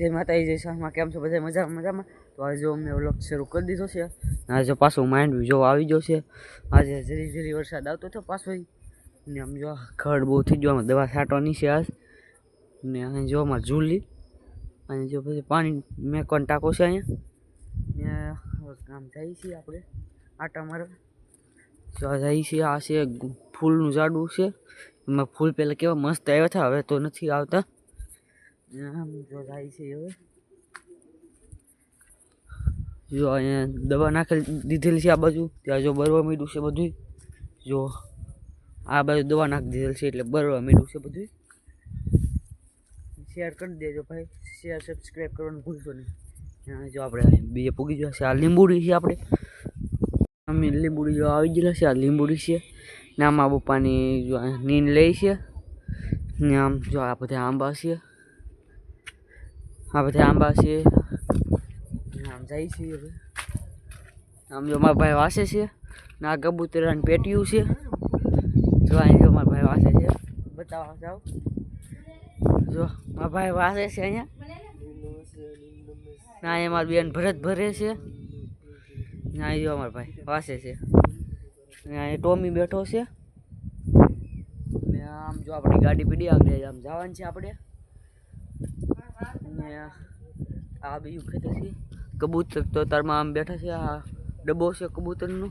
જય માતાજી જય શાહમાં કેમ છો બધા મજામાં તો આજે અમને વ્લોગ શરૂ કરી દીધો છે આજે પાછું માઇન્ડ જો આવી ગયો છે આજે જરી વરસાદ આવતો હતો પાછો ને આમ જો ખડ બહુ થઈ ગયો દવા છાંટવાની છે આજ ને અહીં જો અમારે ઝૂલી અને જો પછી પાણી મેકવાનો ટાંકો છે અહીંયા ને કામ જાય છે આપણે આટા મારવા જો જાય છે આ છે ફૂલનું ઝાડવું છે એમાં ફૂલ પહેલાં કેવા મસ્ત આવ્યા હતા હવે તો નથી આવતા આમ જો જાય છે હવે જો અહીંયા દવા નાખી દીધેલી છે આ બાજુ ત્યાં જો બરવા મીડું છે બધું જો આ બાજુ દવા નાખી દીધેલી છે એટલે બરવા મીડું છે બધું શેર કરી દેજો ભાઈ શેર સબસ્ક્રાઈબ કરવાનું ભૂલશો નહીં જો આપણે બીજે પૂગી ગયા છે આ લીંબુડી છે આપણે અમે લીંબુડી જો આવી ગયેલા છે આ લીંબુડી છે ને આમાં પપ્પાની જો નીંદ લે છે ને આમ જો આ બધા આંબા છે આ બધા આંબા છે આમ જાય છે હવે આમ જો મારા ભાઈ વાસે છે ને આ કબૂતરાની પેટીયું છે જો અહીં જો મારા ભાઈ વાસે છે બતાવવા જાઓ જો મારા ભાઈ વાસે છે અહીંયા ના અહીંયા મારી બેન ભરત ભરે છે ને અહીં જો મારા ભાઈ વાસે છે ને અહીં ટોમી બેઠો છે ને આમ જો આપણી ગાડી પીડી આગળ આમ જવાનું છે આપણે ને આ બીજું ખેતર છે કબૂતર તો તારમાં આમ બેઠા છે આ ડબ્બો છે કબૂતરનો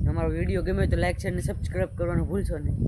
અમારો વિડીયો ગમે તો લાઈક છે અને સબસ્ક્રાઈબ કરવાનું ભૂલશો નહીં